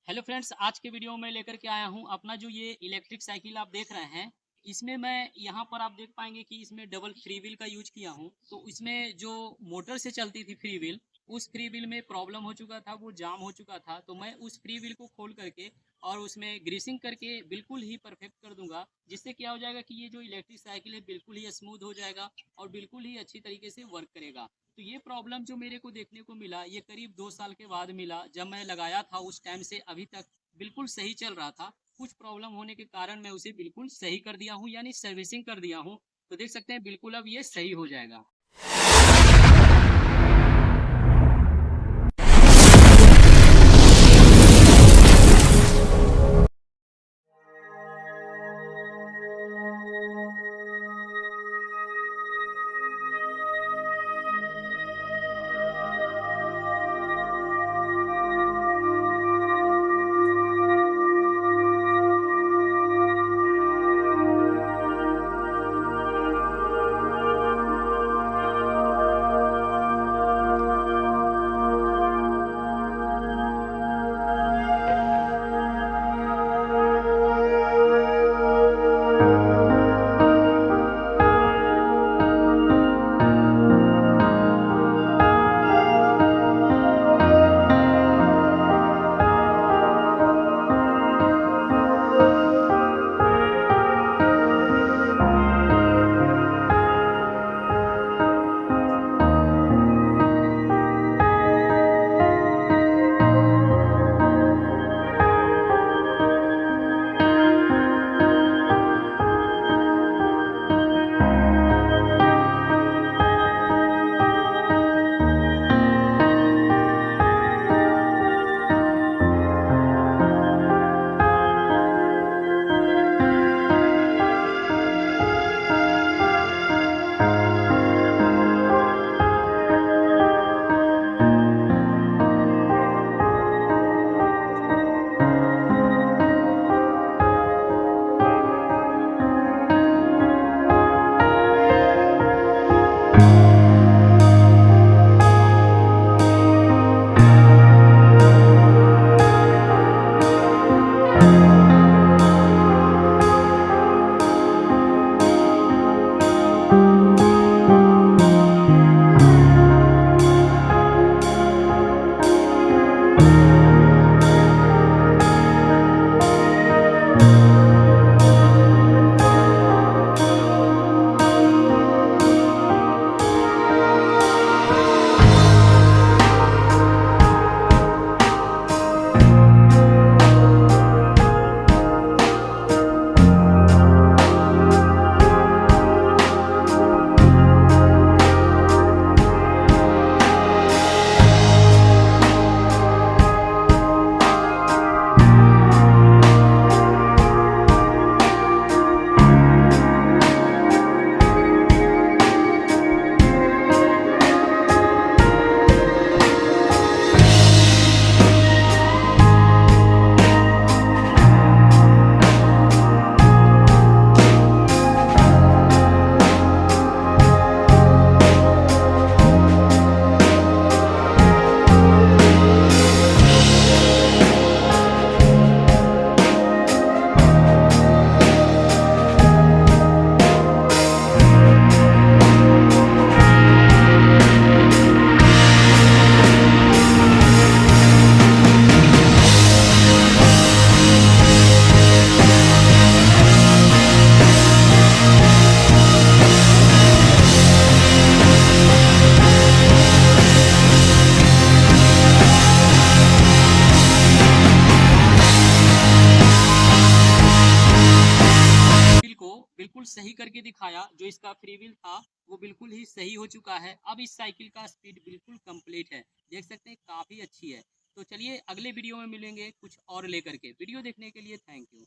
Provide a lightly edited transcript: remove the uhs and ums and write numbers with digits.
Hello friends, आज के video में लेकर के आया हूं अपना जो ये इलेक्ट्रिक साइकिल आप देख रहे हैं। इसमें मैं यहां पर आप देख पाएंगे कि इसमें डबल फ्री व्हील का यूज किया हूं। तो इसमें जो मोटर से चलती थी फ्री व्हील, उस फ्री व्हील में प्रॉब्लम हो चुका था, वो जाम हो चुका था। तो मैं उस फ्री व्हील को खोल करके और उसमें ग्रीसिंग करके बिल्कुल ही परफेक्ट कर दूंगा, जिससे क्या हो जाएगा कि ये जो इलेक्ट्रिक साइकिल है बिल्कुल ही स्मूथ हो जाएगा और बिल्कुल ही अच्छी तरीके से वर्क करेगा। तो ये प्रॉब्लम जो मेरे को देखने को मिला, ये करीब 2 साल के बाद मिला। जब मैं लगाया था उस टाइम से अभी तक बिल्कुल सही चल रहा था। कुछ प्रॉब्लम होने के कारण मैं उसे बिल्कुल सही कर दिया हूँ, यानी सर्विसिंग कर दिया हूँ। तो देख सकते हैं बिल्कुल अब ये सही हो जाएगा। को बिल्कुल सही करके दिखाया। जो इसका फ्री व्हील था वो बिल्कुल ही सही हो चुका है। अब इस साइकिल का स्पीड बिल्कुल कंप्लीट है, देख सकते हैं काफी अच्छी है। तो चलिए अगले वीडियो में मिलेंगे कुछ और लेकर के। वीडियो देखने के लिए थैंक यू।